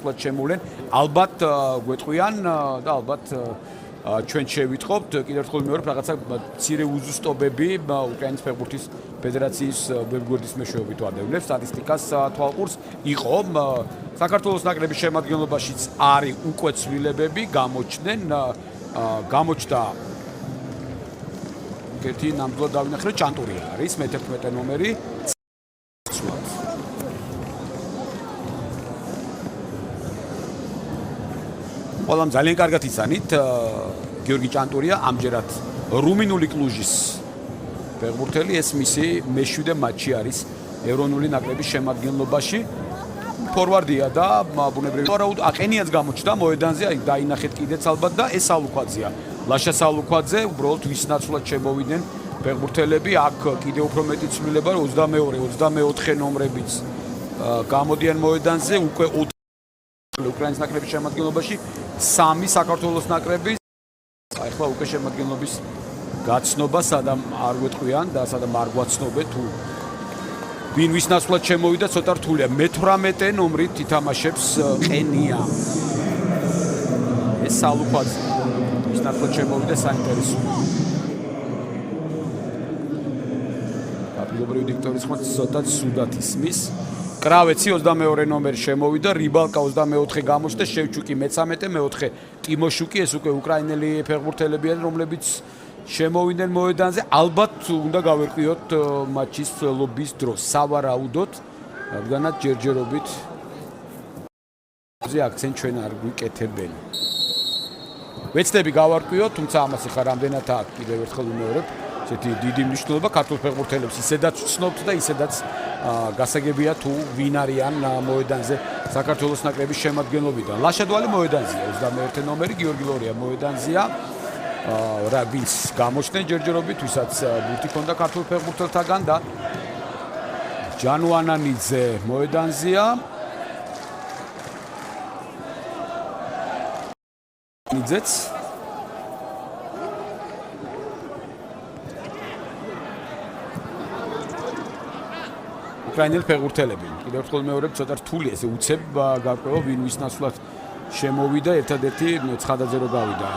ნაცვლად შემოვლენ. ალბათ გვეტყვიან და ალბათ ჩვენ შევიტყობთ კიდევ ერთხელ ვიმეორებ რაღაცა მცირე უზუსტობები უკრაინის ფეხბურთის ფედერაციის ვებგვერდის მეშვეობით ვადევნებს სტატისტიკას თვალყურს იყო საქართველოს ნაკრების შემადგენლობაშიც არის უკვე ცვლილებები გამოჩნდნენ გამოჩნდა ერთი ნამდვილად დავინახე ჭანტურია არის მე-11 ნომერი ყველამ ძალიან კარგად იცანით გიორგი ჭანტურია ამჯერად რუმინული კლუჟის ფეხბურთელი ეს მისი მე-7 მატჩი არის ეროვნული ნაკრების შემადგენლობაში ფორვარდია და ბუნებრივია ვარაუდ აყენიაც გამოჩნდა მოედანზე აი დაინახეთ კიდეც ალბათ და ეს ალუქვაძეა ლაშა სალუქვაძე უბრალოდ ვის ნაცვლად შემოვიდნენ ფეხბურთელები აქ კიდევ უფრო მეტი ცვლილება 22-24 ნომრებიც გამოდიან მოედანზე უკვე უკრაინის ნაკრების შემადგენლობაში 3 საქართველოს ნაკრების ახლა უკვე შემადგენლობის გაცნობა სადამ არ გვეტყვიან და სადამ არ გვაცნობენ თუ ვინ ვის ნაცვლად შემოვიდა ცოტა რთულია მე-18 ნომრით ითამაშებს ყენია ეს სალუქვაძე ვის ნაცვლად შემოვიდა საინტერესო კაპიტანური დიქტორის ხმა ცოტა სუდად ისმის კრავეცი 22 ნომერი შემოვიდა, რიბალკა 24 გამოჩნდა, შევჩუკი მე-13, მე-4 ტიმოშუკი, ეს უკვე უკრაინელი ფეხბურთელები არიან, რომლებიც შემოვიდნენ მოედანზე. ალბათ უნდა გავერკვიოთ მატჩის ლობის დროს, სავარაუდოდ, რადგანაც ჯერჯერობით აქცენტ ჩვენ არ გვიკეთებენ. ვეცდები გავარკვიოთ, თუმცა ამას ახლა რამდენად აქ კიდევ ერთხელ ვიმეორებ. ესეთი დიდი მნიშვნელობა ქართულ ფეხბურთელებს ისედაც ვცნობთ და ისედაც გასაგებია თუ ვინ არიან მოედანზე საქართველოს ნაკრების შემადგენლობიდან. ლაშადვალი მოედანზეა 21 ნომერი გიორგი ლორია მოედანზეა რა ვინც გამოჩნდნენ ჯერჯერობით ვისაც ბურთი ჰქონდა ქართულ ფეხბურთელთაგან და ჯანუანანიძე მოედანზეა ნიძეც უკრაინელი ფეხბურთელები. კიდევ ერთხელ მეორებ ცოტა რთული ესე უცებ გარკვევა ვინ ვის ნაცვლად შემოვიდა ერთადერთი ცხადაძე რო გავიდა.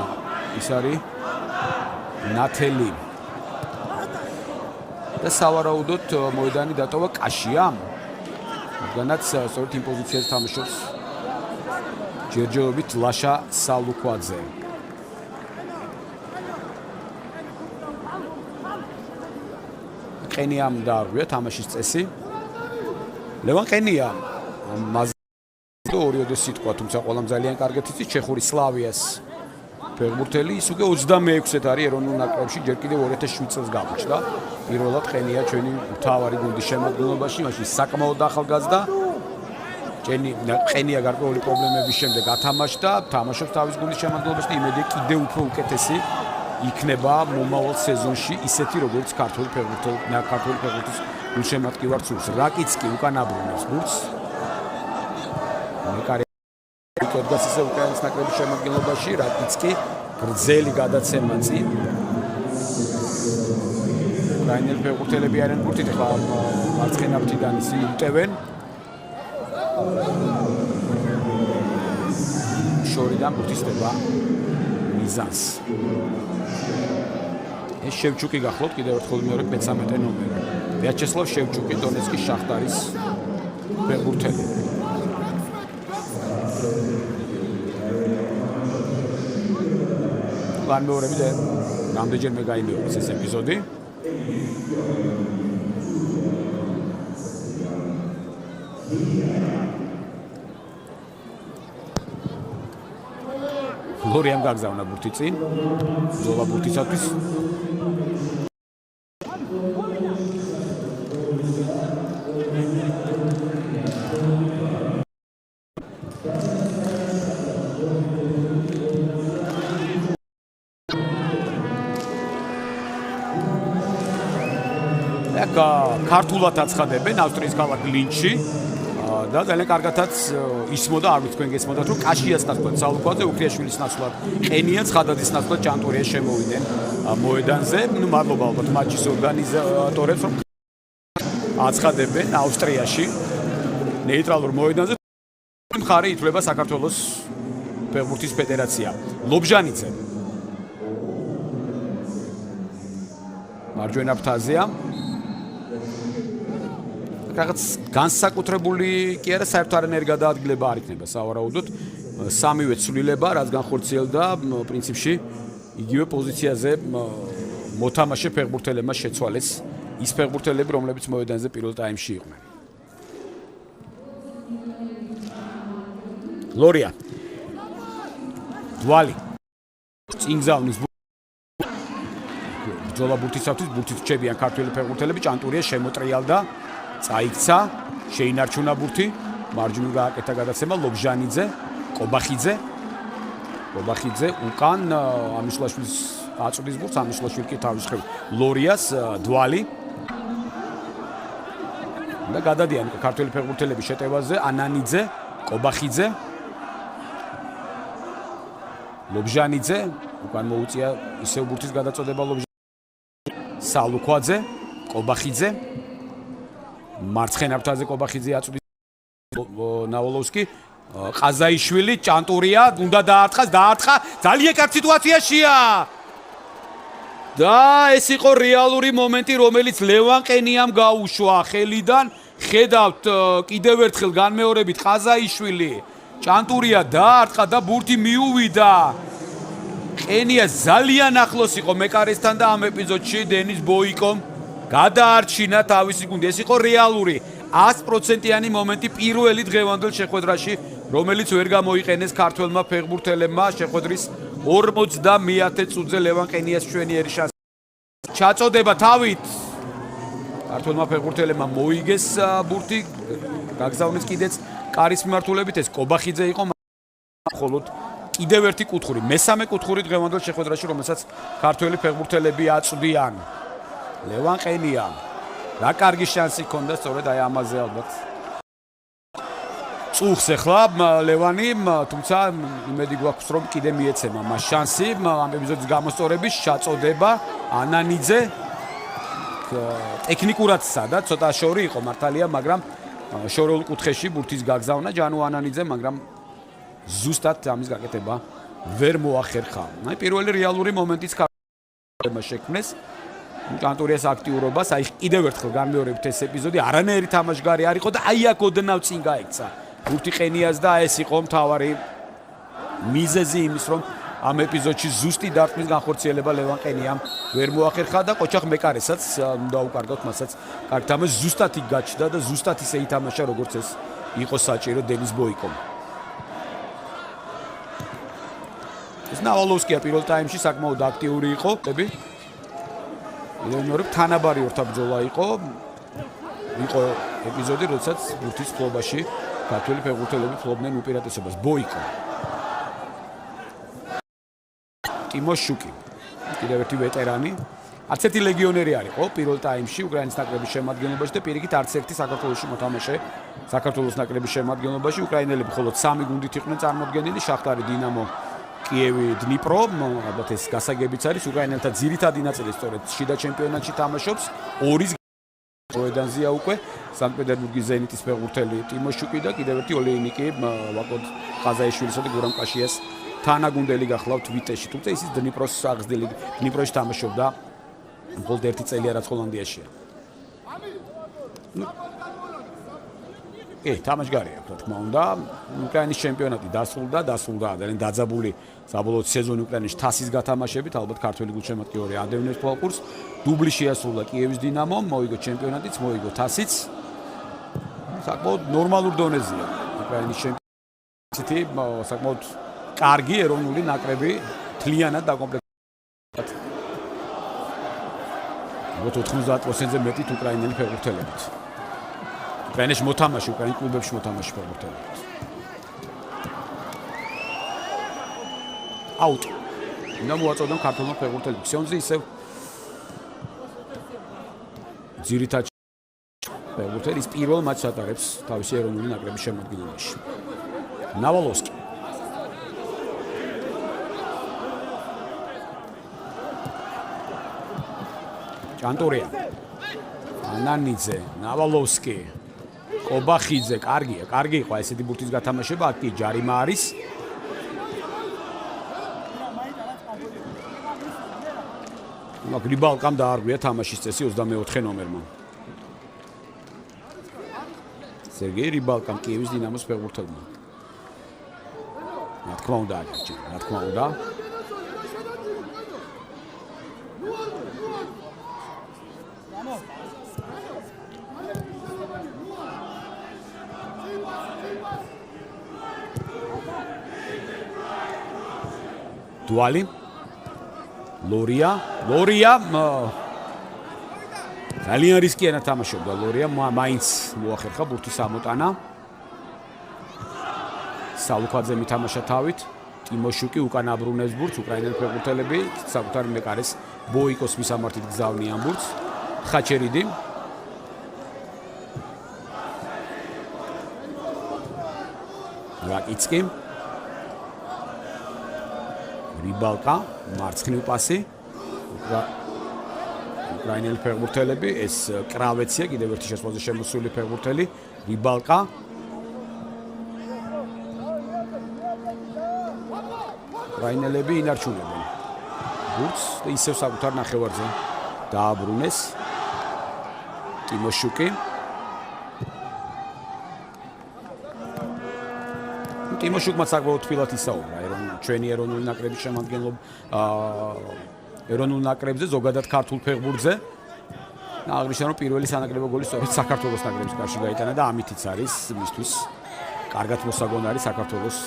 ის არის ნათელი. და სავარაუდოდ მოედანი დატოვა კაშიამ. რადგანაც სწორედ იმ პოზიციაზე თამაშობს ჯერჯერობით ლაშა სალუქვაძე. ყენიამ დაარღვია თამაშის წესი. ლევან ყენია ორი სიტყვა თუმცა ყველამ ძალიან კარგად იცის ჩეხური სლავიას ფეხბურთელი ის უკვე 26-ეთ არის ეროვნულ ნაკრებში ჯერ კიდევ 2007 წელს გამოჩნდა პირველად ყენია ჩვენი მთავარი გუნდის შემადგენლობაში მაშინ საკმაოდ ახალგაზრდა ყენია გარკვეული პრობლემების შემდეგ ათამაშდა თამაშობს თავის გუნდის შემადგენლობაში და იმედია კიდევ უფრო უკეთესი იქნება მომავალ სეზონში ისეთი როგორც ქართული ფეხბურთის გულშემატკივარ ცურს. რაკიცკი უკან აბრუნებს გუნდს. მეკარიკოდგას ისე უკრაინის ნაკრების შემადგენლობაში რაკიცკი გრძელი გადაცემა წინ. უკრაინელი ფეხბურთელები არიან ბურთით ხა მარცხენა ფრთიდან ისე უტევენ. შორიდან ბურთისტება მიზანს. ეს შევჩუკი გახლავთ კიდევ ერთხელ მეორე მე-13 ნომერი. ვიაჩესლავ შევჩუკი დონეცკის შახტარის ფეხბურთელი. განმეორები და რამდენჯერმე გაიმეორეს ეს ეპიზოდი. ლორიამ გაგზავნა ბურთი წინ. ზოლა ბურთისათვის ქართულად აცხადებენ ავსტრიის ქალაქ ლინჩში და ძალიან კარგადაც ისმოდა არ ვიცი თქვენ გესმოდათ რომ კაშიას ნაცვლად სალუქვაძე უკრიაშვილის ნაცვლად ყენია ცხადაძის ნაცვლად ჭანტურია შემოვიდნენ მოედანზე მადლობა ალბათ მატჩის ორგანიზატორებს რომ აცხადებენ ავსტრიაში ნეიტრალურ მოედანზე მხარე ითვლება საქართველოს ფეხბურთის ფედერაცია. ლობჟანიძე. მარჯვენა ფრთაზეა. რაღაც განსაკუთრებული კი არა საერთოდ არანაირი გადაადგილება არ იქნება სავარაუდოდ. სამივე ცვლილება, რაც განხორციელდა პრინციპში იგივე პოზიციაზე მოთამაშე ფეხბურთელებმა შეცვალეს ის ფეხბურთელები, რომლებიც მოედანზე პირველ ტაიმში იყვნენ. ლორია. დვალი. წინგზავნის ბრძოლა ბურთისათვის, ბურთით რჩებიან ქართველი ფეხბურთელები, ჭანტურია შემოტრიალდა, წაიქცა, შეინარჩუნა ბურთი, მარჯვნივ გააკეთა გადაცემა ლობჟანიძე, კობახიძე უკან ამისლაშვილის აწვდის ბურთს, ამისლაშვილი კი თავის ხელ ლორიას, დვალი და გადადიან ქართველი ფეხბურთელები შეტევაზე, ანანიძე, კობახიძე, ლობჟანიძე, უკან მოუწია ისევ ბურთის გადაწოდება ლობჟანიძე, სალუქვაძე, კობახიძე, მარცხენა ფრთაზე კობახიძე აწვდის ნავალოვსკი, ყაზაიშვილი, ჭანტურია, უნდა დაარტყა, ძალიან კარგი სიტუაციაშია. და ეს იყო რეალური მომენტი, რომელიც ლევან ყენიამ გაუშვა ხელიდან. ხედავთ კიდევ ერთხელ განმეორებით ყაზაიშვილი, ჭანტურია დაარტყა და ბურთი მიუვიდა. ყენია ძალიან ახლოს იყო მეკარესთან და ამ ეპიზოდში დენის ბოიკომ გადაარჩინა თავისი გუნდი. ეს იყო რეალური 100%-იანი მომენტი პირველი დღევანდელ შეხვედრაში, რომელიც ვერ გამოიყენეს ქართველმა ფეხბურთელებმა შეხვედრის 50-მე წუთზე ლევან ყენიას მშვენიერი შანსი. ჩაწოდება თავით ქართველმა ფეხბურთელებმა მოიგეს ბურთი, გაგზავნეს კიდეც კარის მიმართულებით, ეს კობახიძე იყო, მხოლოდ კიდევ ერთი კუთხური, მესამე კუთხური დღევანდელ შეხვედრაში, რომელსაც ქართველი ფეხბურთელები აწვდიან. ლევან ყენია რა კარგი შანსი ჰქონდა სწორედ აი ამაზე ალბათ. წუხს ახლა ლევანი, თუმცა იმედი გვაქვს რომ კიდე მიეცემა მას შანსი ამ ეპიზოდის გამოსწორების. ჩაწოდება ანანიძე ტექნიკურად სადა ცოტა შორი იყო მართალია, მაგრამ შორეულ კუთხეში ბურთის გაგზავნა ჯანუ ანანიძე, მაგრამ ზუსტად ამის გაკეთება ვერ მოახერხა. აი პირველი რეალური მომენტიც ქართველებმა შექმნეს ჭანტურიას აქტიურობას. აი კიდევ ერთხელ განმეორებით ეს ეპიზოდი, არანაირი თამაშგარი არ იყო და აი აქ ოდნავ წინ გაიქცა ბურთი ყენიას და ეს იყო მთავარი მიზეზი იმის, რომ ამ ეპიზოდში ზუსტი დარტყმის განხორციელება ლევან ყენიამ ვერ მოახერხა და ყოჩახ მეკარესაც უნდა უკარგოთ, მასაც კარგი თამაში ზუსტად იქ გაჩნდა და ზუსტად ისე ითამაშა, როგორც ეს იყო საჭირო დენის ბოიკომ. ეს ნავალოვსკია პირველ ტაიმში საკმაოდ აქტიური იყო. მეორე თანაბარი ორთაბრძოლა იყო ეპიზოდი, როდესაც ბურთის ფლობაში ქართველი ფეხბურთელები ფლობდნენ უპირატესობას. ბოიკო, ტიმოშუკი, კიდევ ერთი ვეტერანი, არც ერთი ლეგიონერი არ იყო პირველ ტაიმში უკრაინის ნაკრების შემადგენლობაში და პირიქით არც ერთი საქართველოში მოთამაშე საქართველოს ნაკრების შემადგენლობაში. უკრაინელები მხოლოდ 3 გუნდით იყვნენ წარმოდგენილი: შახტარი, დინამო, კიევი, დნიპრო. ალბათ ეს გასაგებიც არის. უკრაინელთა ძირითადი ნაწილი სწორედ შიდა ჩემპიონატში თამაშობს. ორის მოედანზეა უკვე სანქტ-პეტერბურგის ზენიტის ფეხბურთელი ტიმოშუკი და კიდევ ერთი ოლეინიკი, ვაკოდ ყაზაიშვილისა და გურამ კაშიას თანაგუნდელი გახლავთ ვიტეში. თუმცა ისიც დნიპროს აღზრდილი, დნიპროში თამაშობდა მხოლოდ 1 წელია, რაც ჰოლანდიაშია. თამაშგარია, რა თქმა უნდა. უკრაინის ჩემპიონატი დასრულდა, ძალიან დაძაბული საბოლოო სეზონი უკრაინაში თასის გათამაშებით, ალბათ ქართველი გულშემატკივარი ადევნებს ფოლკურს. დუბლი შეასრულა კიევის დინამომ, მოიგო ჩემპიონატიც, მოიგო თასიც. საკმაოდ ნორმალურ დონეზეა უკრაინის ჩემპიონატი, საკმაოდ კარგი ეროვნული ნაკრები, თლიანად დაკომპლექტებული. 90%-ზე მეტით უკრაინელი ფეხბურთელებით. უკრაინაში მოთამაში, უკრაინის კლუბებში მოთამაში ფეხბურთელებით. აუტ. უნდა მოაწოდონ ქართველმა ფეხბურთელებმა. ქსიონზე ისევ ძირითადად ფეხბურთელის პირველ მატჩს ატარებს თავისი ეროვნული ნაკრების შემადგენლობაში. ნავალოვსკი. ჭანტურია. ანანიძე, ნავალოვსკი. კობახიძე, კარგია, კარგი იყო ესეთი ბურთის გათამაშება, აქ კი ჯარიმა არის. მაგ რიბალკამ დაარღვია თამაშის წესი 24 ნომერმა. სერგეი რიბალკამ კიევის დინამოს ფეხბურთელმა. რა თქმა უნდა, რა თქმა უნდა. დუალი ლორია ძალიან რისკიანად თამაშობდა ლორია მაინც მოახერხა ბურთის ამოტანა სალუქაძე მითამაშა თავით ტიმოშუკი უკან აბრუნებს ბურთს უკრაინელი ფეხბურთელები საკუთარი მეკარეს ბოიკოს მისამართით გზავნიან ბურთს ხაჩერიდი რაკიცკი რიბალკა მარცხნივ პასი უკრაინელი ფეხბურთელები ეს კრავეცია კიდევ ერთი შესაძლოა შემოსული ფეხბურთელი რიბალკა უკრაინელები ინარჩუნებენ ბურთს და ისევ საკუთარ ნახევარზე დააბრუნეს ტიმოშუკი ტიმოშუკმა საკმაოდ თბილად ისაუბრა ჩვენი ეროვნული ნაკრების ეროვნულ ნაკრებზე ზოგადად ქართულ ფეხბურთზე აღნიშნა რომ პირველი სანაკრებო გოლი სწორედ საქართველოს ნაკრების კარში გაიტანა და ამითიც არის მისთვის კარგად მოსაგონარი საქართველოს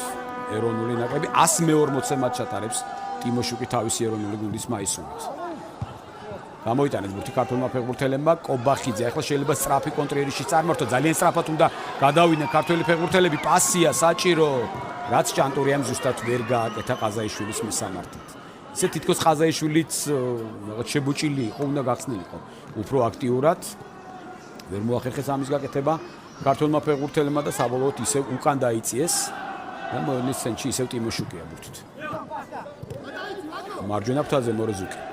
ეროვნული ნაკრები 140 მატჩს ატარებს ტიმოშუკი თავისი ეროვნული გუნდის მაისურით გამოიტანეს ბურთი ქართულმა ფეხბურთელებმა კობახიძე ახლა შეიძლება სწრაფი კონტრიერში წარმართო ძალიან სწრაფად უნდა გადავიდნენ ქართველი ფეხბურთელები პასია საჭირო რაც ჭანტურიამ ზუსტად ვერ გააკეთა ყაზაიშვილის მისამართით ისე თითქოს ყაზაიშვილიც რაღაც შებუჭილი იყო უნდა გახსნილიყო უფრო აქტიურად ვერ მოახერხეს ამის გაკეთება ქართველმა ფეხბურთელებმა და საბოლოოდ ისევ უკან დაიწიეს და მოედნის ცენტრში ისევ ტიმოშუკია ბურთით მარჯვენა ფრთაზე მორეზუკი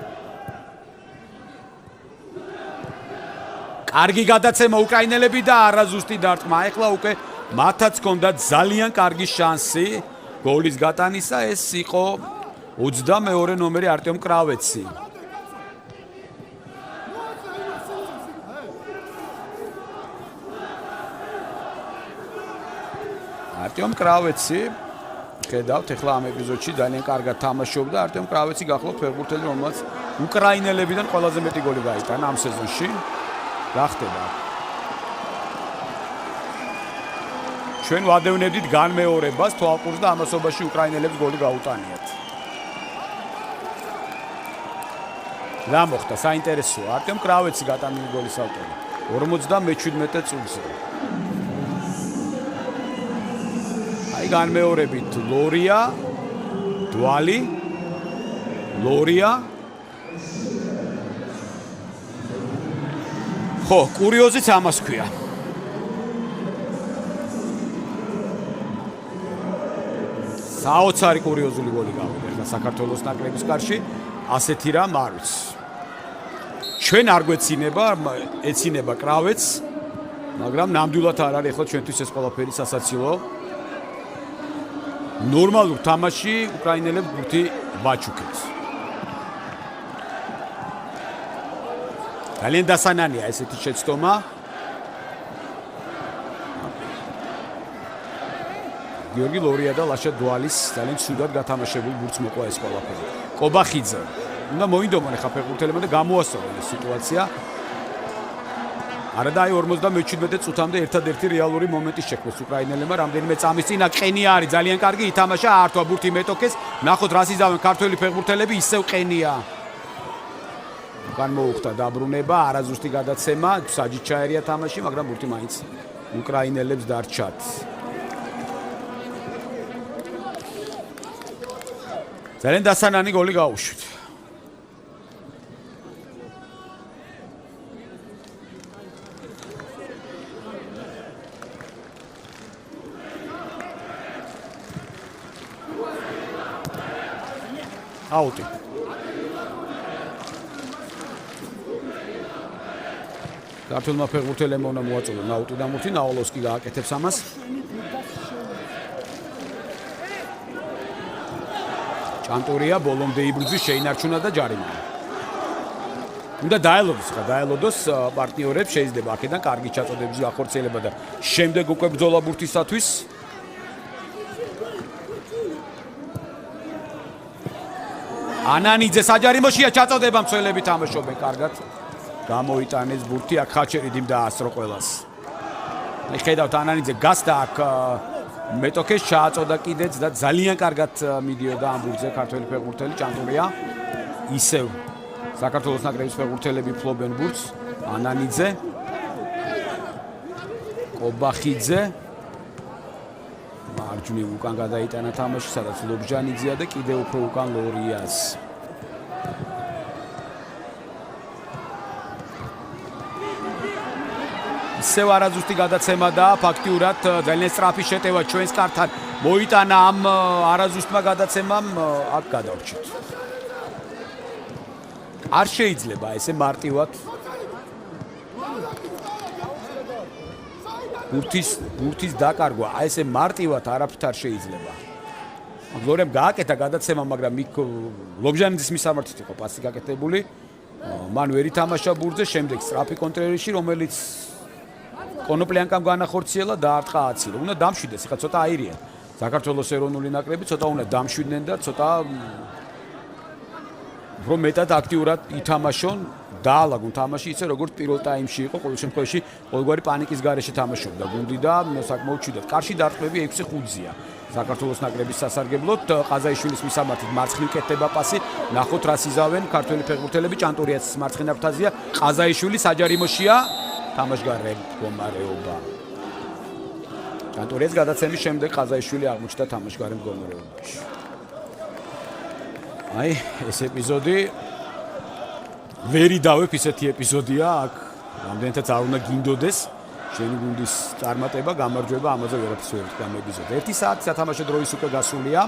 კარგი გადაცემა უკრაინელები და არაზუსტი დარტყმა. ეხლა უკვე მათაც ჰქონდათ ძალიან კარგი შანსი გოლის გატანისა. ეს იყო 22 ნომერი არტემ კრავეცი. არტემ კრავეცი ხედავთ ეხლა ამ ეპიზოდში ძალიან კარგად თამაშობდა. არტემ კრავეცი გახლავთ ფეხბურთელი რომელსაც უკრაინელებიდან ყველაზე მეტი გოლი გაიტანა ამ სეზონში. რა ხდება? ჩვენ ვადევნებდით განმეორებას თვალყურს და ამასობაში უკრაინელებს გოლი გაუტანიათ. რა მოხდა? საინტერესოა. არტემ კრავეცი გატანილი გოლის ავტორი. 57 წუთზე. აი განმეორებით ლორია, დუალი, ლორია ხო, კურიოზიც ამას ქვია. საოცარი კურიოზული გოლი გავიდა საქართველოს ნაკრების კარში. ასეთი რამ არ ვიცი. ჩვენ არ გვეცინება, ეცინება კრავეც, მაგრამ ნამდვილად არ არის ახლა ჩვენთვის ეს ყველაფერი სასაცილო. ნორმალურ თამაში უკრაინელებს ბურთი ვაჩუქებს. ძალიან დასანანია ესეთი შეცდომა. გიორგი ლორია და ლაშა დუალის ძალიან ცუდად გათამაშებული ბურთს მოყვა ეს ყველაფერი. კობახიძე. უნდა მოინდომონ ხა ფეხბურთელებმა და გამოასწორონ ეს სიტუაცია. არა და აი 57 წუთამდე ერთადერთი რეალური მომენტი შექმნეს უკრაინელებმა. რამდენიმე წამის წინ ყენია არის ძალიან კარგი ითამაშა ართვა ბურთი მეტოქეს. ნახოთ რას იზავენ ქართველი ფეხბურთელები ისევ ყენია. განმოუხდა დაბრუნება, არაზუსტი გადაცემა, საჯით ჩაერია თამაში, მაგრამ ბურთი მაინც უკრაინელებს დარჩათ. ძალიან დასანანი გოლი გაუშვით. აუტი. ქართველმა ფეხბურთელებმა უნდა მოაწოდონ ნაუტი და მურთი, ნავალოვსკი გააკეთებს ამას. ჭანტურია ბოლომდე იბრძვის, შეინარჩუნა და ჯარიმა. უნდა დაელოდოს პარტნიორებს, შეიძლება აქედან კარგი ჩაწოდების გახორციელება და შემდეგ უკვე ბრძოლა ბურთისათვის. ანანიძე საჯარიმოშია ჩაწოდება, მცველები თამაშობენ კარგად. გამოიტანეს ბურთი, აქ ხაჩერიდი დაასწრო ყველას. ხედავთ ანანიძე გასდა აქ მეტოქეს ჩააწოდა კიდეც და ძალიან კარგად მიდიოდა ამ ბურთზე ქართველი ფეხბურთელი ჭანტურია. ისევ საქართველოს ნაკრების ფეხბურთელები ფლობენ ბურთს. ანანიძე, კობახიძე, მარჯვნივ უკან გადაიტანა თამაში, სადაც ლობჟანიძეა და კიდევ უფრო უკან ლორიას. ისევ არაზუსტი გადაცემა და ფაქტიურად ძალიან სწრაფი შეტევა ჩვენს კარტთან მოიტანა ამ არაზუსტმა გადაცემამ აქ გადავრჩით. არ შეიძლება ესე მარტივად ბურთის დაკარგვა, ესე მარტივად არაფრით არ შეიძლება. ლორემ გააკეთა გადაცემა, მაგრამ იქ ლობჟანიძის მისამართით იყო პასი გაკეთებული. მან ვერ ითამაშა ბურთზე, შემდეგ სწრაფი კონტრერში, რომელიც კონოპლიანკამ განახორციელა და არტყა აცილო. უნდა დამშვიდეს, ხა ცოტა აირია. საქართველოს ეროვნული ნაკრები ცოტა უნდა დამშვიდნენ და ცოტა რომ მეტად აქტიურად ითამაშონ, დაალაგონ თამაში ისე როგორც პირველ ტაიმში იყო, ყოველ შემთხვევაში ყოველგვარი პანიკის გარეშე თამაშობდა გუნდი და საკმაოდ მშვიდად. კარში დარტყმები 6-5-ზეა. საქართველოს ნაკრების სასარგებლოდ ყაზაიშვილის მისამართით მარცხნივ კეთდება პასი. ნახოთ რას იზავენ ქართველი ფეხბურთელები, ჭანტურიაც მარცხენა ფრთაზეა, ყაზაიშვილი საჯარიმოშია. თამაშგარე მდგომარეობა. ჭანტურიას გადაცემის შემდეგ ყაზაიშვილი აღმოჩნდა თამაშგარე მდგომარეობაში. აი, ეს ეპიზოდი ვერი დავებ, ისეთი ეპიზოდია აქ. რამდენადაც არ უნდა გინდოდეს შენი გუნდის წარმატება, გამარჯვება, ამაზე ვერაფერს ვერ ვთქვა ამ ეპიზოდზე. 1 საათი სათამაშო დროის უკვე გასულია.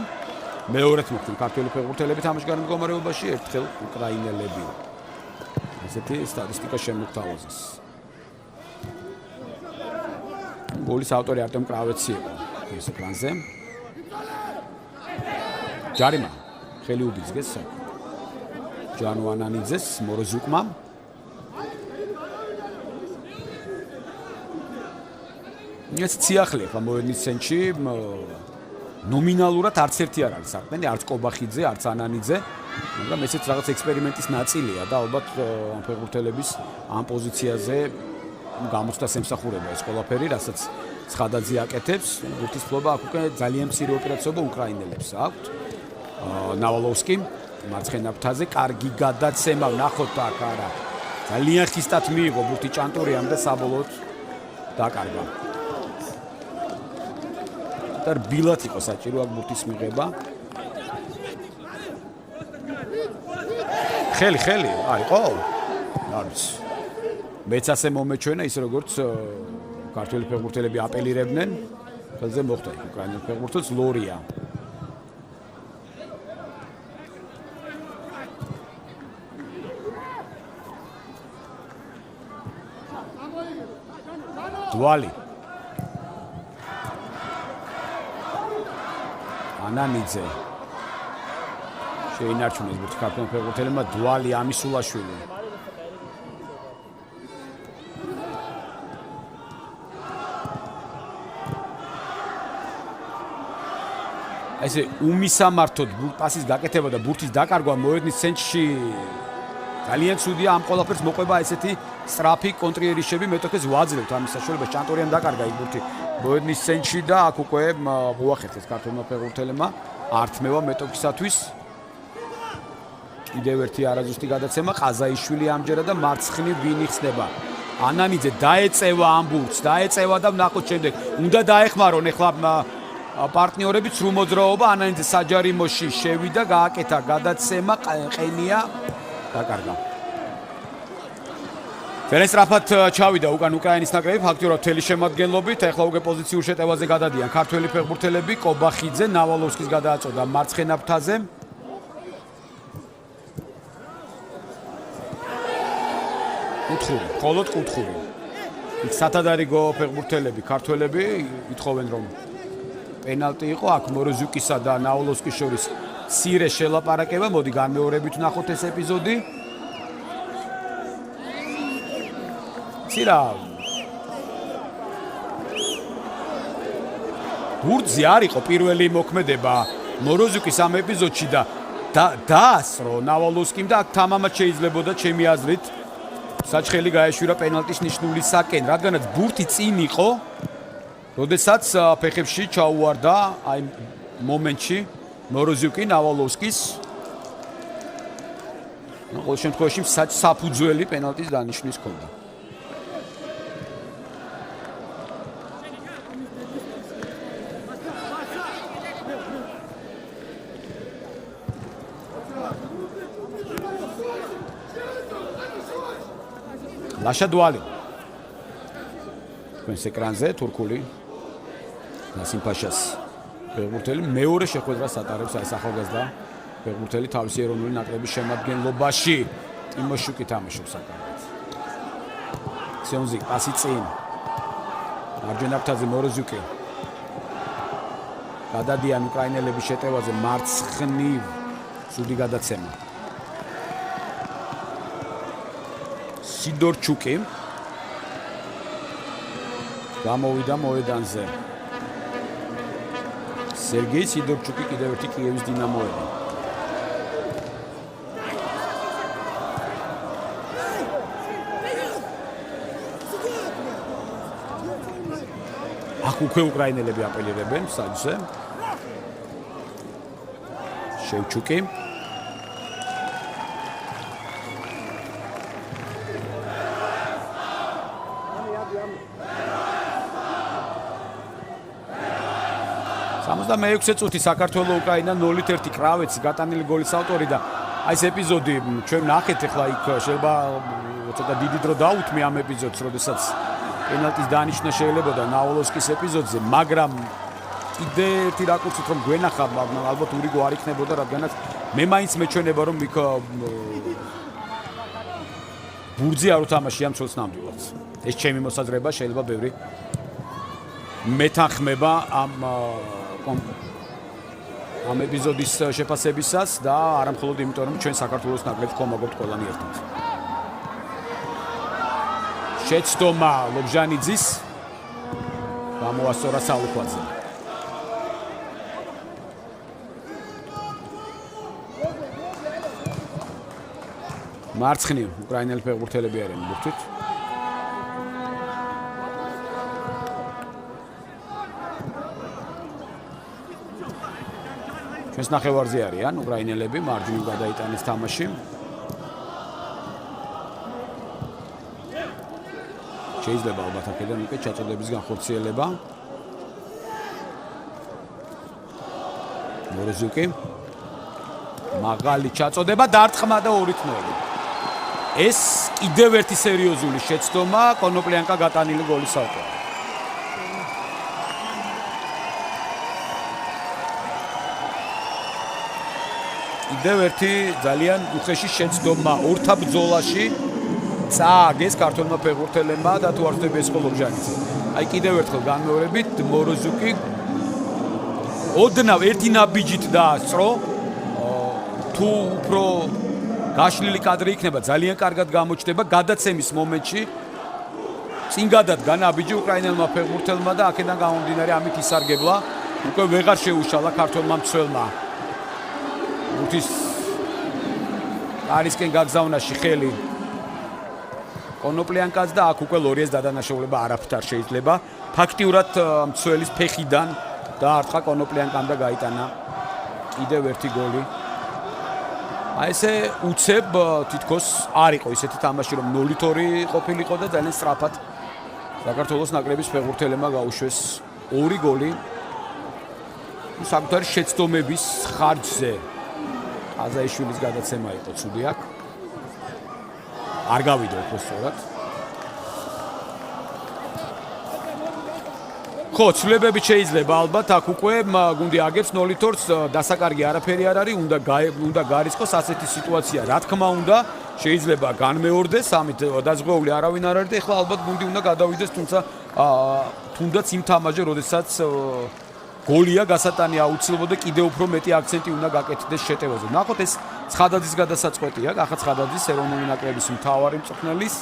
მეორედ მოხდა ქართველი ფეხბურთელები თამაშგარე მდგომარეობაში, ერთხელ უკრაინელები. ესეთი სტატისტიკა შემოგთავაზეს. გოლის ავტორი არტემ კრავეცი იყო ეს პლანზე. ჯარიმა ხელი უბიძგეს ჯანო ანანიძეს მოროზუკმა. ეს ციახლე ხა მოედნის ცენტრში ნომინალურად არც ერთი არ არის საქმე, არც კობახიძე, არც ანანიძე, მაგრამ ესეც რაღაც ექსპერიმენტის ნაწილია და ალბათ ამ ფეხბურთელების ამ პოზიციაზე გამოცდას ემსახურება ეს ყველაფერი, რასაც ცხადაძე აკეთებს. ბურთის ფლობა აქ უკვე ძალიან მცირე ოპერაციობა უკრაინელებს აქვთ. ნავალოვსკი მარცხენა ფრთაზე კარგი გადაცემა, ნახოთ აქ არა. ძალიან ხისტად მიიღო ბურთი ჭანტურიამ და საბოლოოდ დაკარგა. და რბილად იყო საჭირო აქ ბურთის მიღება. ხელი არისო? არის. მეც ასე მომეჩვენა ის როგორც ქართველი ფეხბურთელები აპელირებდნენ, ხელზე მოხდა უკრაინელ ფეხბურთელს ლორია. დვალი. ანანიძე. შეინარჩუნეს ბურთი ქართველ ფეხბურთელებმა, დვალი ამისულაშვილი. ესე უმისამართოდ პასის გაკეთება და ბურთის დაკარგვა მოედნის ცენტრში ძალიან ცუდია. ამ ყველაფერს მოყვება ესეთი სწრაფი კონტრიერიშები, მეტოქეს ვაძლევთ ამის საშუალებას. ჭანტურიამ დაკარგა იქ ბურთი მოედნის ცენტრში და აქ უკვე მოახერხეს ქართველმა ფეხბურთელებმა ართმევა მეტოქისათვის. კიდევ ერთი არაზუსტი გადაცემა, ყაზაიშვილი ამჯერად და მარცხნივ ვინ იხსნება. ანანიძე დაეწევა ამ ბურთს, დაეწევა და ნახოთ შემდეგ უნდა დაეხმარონ ეხლა პარტნიორები ცრუ მოძრაობა. ანანიძე საჯარიმოში შევიდა, გააკეთა გადაცემა, ყენია დაკარგა. ძალიან სწრაფად ჩავიდა უკან უკრაინის ნაკრები, ფაქტიურად მთელი შემადგენლობით. ეხლა უკვე პოზიციურ შეტევაზე გადადიან ქართველი ფეხბურთელები. კობახიძე ნავალოვსკის გადააწოდა მარცხენა ფრთაზე. კუთხური, მხოლოდ კუთხური. იქ სათადარიგო ფეხბურთელები, ქართველები ითხოვენ რომ პენალტი იყო აქ მოროზუკისა და ნაოლოვსკის შორის მცირე შელაპარაკება. მოდი განმეორებით ვნახოთ ეს ეპიზოდი. ცირა ბურთზე არ იყო პირველი მოქმედება მოროზუკის ამ ეპიზოდში და დაასრო ნავალოვსკიმ და აქ თამამად შეიძლებოდა ჩემი აზრით საჩხელი გაეშვირა პენალტის ნიშნულისაკენ, რადგანაც ბურთი წინ იყო, როდესაც ფეხებში ჩაუვარდა აი მომენტში მოროზუკი ნავალოვსკის. ყოველ შემთხვევაში საფუძველი პენალტის დანიშნვის ჰქონდა. ლაშადვალი თქვენს ეკრანზე თურქული ნასიმ ფაშას ფეხბურთელი მეორე შეხვედრას ატარებს აი ახალგაზრდა ფეხბურთელი თავისი ეროვნული ნაკრების შემადგენლობაში ტიმოშუკი თამაშობს საკუთრად ქსიონზი პასი წინ მარჯვენა ფრთაზე მოროზუკი გადადიან უკრაინელების შეტევაზე მარცხნივ სუდი გადაცემა სიდორჩუკი გამოვიდა მოედანზე. სერგეი სიდორჩუკი კიდევ ერთი კიევის დინამოელი. აქ უკვე უკრაინელები აპელირებენ საჯზე. შევჩუკი მე-6 წუთი საქართველოს უკრაინა 0-1 კრავეცი გატანილი გოლის ავტორი და აი ეს ეპიზოდი ჩვენ ნახეთ ახლა იქ შეიძლება ცოტა დიდი დრო დაუთმე ამ ეპიზოდს, როდესაც პენალტის დანიშნა შეიძლება და ნაოლოვსკის ეპიზოდზე, მაგრამ კიდე ერთი რაკურსით რომ გვენახა, ალბათ ურიგო არ იქნებოდა, რადგანაც მე მაინც მეჩვენება რომ იქ ბურთზე არ უთამაშია მცველს ნამდვილად. ეს ჩემი მოსაზრება, შეიძლება ბევრი მეთანხმება ამ ეპიზოდის შეფასებისას და არა მხოლოდ იმიტომ რომ ჩვენ საქართველოს ნაკრებს ხომაგობთ ყველანი ერთად. შეცდომა ლობჟანიძის გამოასწორა სალუქვაძე. მარცხნივ უკრაინელი ფეხბურთელები არიან ბურთით. ჩვენს ნახევარზე არიან უკრაინელები, მარჯვნივ გადაიტანეს თამაში. შეიძლება ალბათ აქედან უკვე ჩაწოდების განხორციელება. მოროზუკი მაღალი ჩაწოდება, დარტყმა და 2-0. ეს კიდევ ერთი სერიოზული შეცდომა, კონოპლიანკა გატანილი გოლის ავტორი. კიდევ ერთი ძალიან უხეში შეცდომა ორთა ბრძოლაში წააგეს ქართველმა ფეხბურთელებმა და თუ არ ვთქვი ეს ყოლობჟანიძე. აი კიდევ ერთხელ განმეორებით მოროზუკი ოდნავ ერთი ნაბიჯით დაასწრო. თუ უფრო გაშლილი კადრი იქნება, ძალიან კარგად გამოჩნდება გადაცემის მომენტში. წინ გადადგა ნაბიჯი უკრაინელმა ფეხბურთელმა და აქედან გამომდინარე ამით ისარგებლა. უკვე ვეღარ შეუშალა ქართველმა მცველმა. უთის არისკენ გაგზავნაში ხელი კონოპლიანკაც და აქ უკვე ლორიეს დადანაშაულება არაფრით არ შეიძლება. ფაქტიურად მცველის ფეხიდან დაარტყა კონოპლიანკამ და გაიტანა კიდევ ერთი გოლი. აი ესე უცებ თითქოს არ იყო ისეთი თამაში რომ 0-2 ყოფილიყო და ძალიან სწრაფად საქართველოს ნაკრების ფეხბურთელებმა გაუშვეს 2 გოლი. საკუთარი შეცდომების ხარჯზე აზაიშვილის გადაცემა იყო ცუდი აქ. არ გავიდა უფრო სწორად. ხო, ცვლილებები შეიძლება ალბათ აქ უკვე გუნდი აგებს 0-2-ს დასაკარგი არაფერი არ არის, უნდა გარისხოს ასეთი სიტუაცია. რა თქმა უნდა, შეიძლება განმეორდეს, ამით დაზღვეული არავინ არ არის და ეხლა ალბათ გუნდი უნდა გადავიდეს, თუმცა თუნდაც იმ თამაშზე, როდესაც გოლია გასატანი აუცილებლად და კიდევ უფრო მეტი აქცენტი უნდა გაკეთდეს შეტევაზე. ნახოთ ეს ცხადაძის გადასაწყვეტია, ახლა ცხადაძის ეროვნული ნაკრების მთავარი მწვრთნელის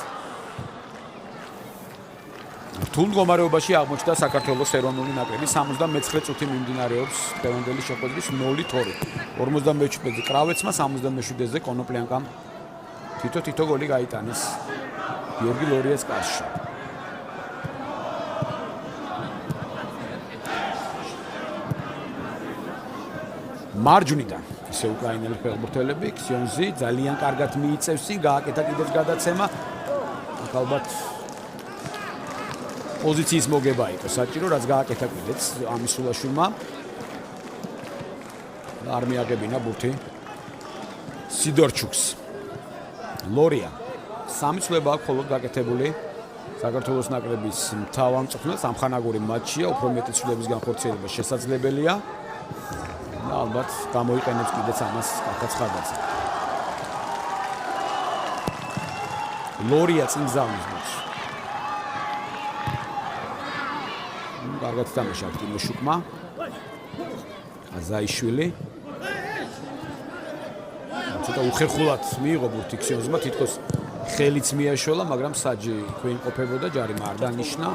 რთულ მდგომარეობაში აღმოჩნდა საქართველოს ეროვნული ნაკრები 79 წუთი მიმდინარეობს დღევანდელი შეხვედრის 0-2. 57-ზე კრავეცმა, 77-ზე კონოპლიანკამ თითო გოლი გაიტანეს გიორგი ლორიას კარში. მარჯვნიდან ისე უკრაინელი ფეხბურთელები ქსიონზი ძალიან კარგად მიიწევს, გააკეთა კიდევ გადაცემა. ალბათ პოზიციის მოგება იყო საჭირო, რაც გააკეთა კიდეც ამისულაშვილმა. არ მიაგებინა ბურთი სიდორჩუკს. ლორია სამი ცვლილება აქვს მხოლოდ გაკეთებული საქართველოს ნაკრების მთავარმწვრთნელს. ამხანაგური მატჩია, უფრო მეტი ცვლილების განხორციელება შესაძლებელია. ალბათ გამოიყენებს კიდეც ამას კარგად ცხადაძე. ლორია წინ გზავნის მატჩში. კარგად თამაშა ტიმოშუკმა. აზაიშვილი. ცოტა უხერხულად მიიღო ბურთი ქსიონზმა, თითქოს ხელიც მიაშოლა, მაგრამ საჯი ქვემყოფებოდა, ჯარიმა არ დანიშნა.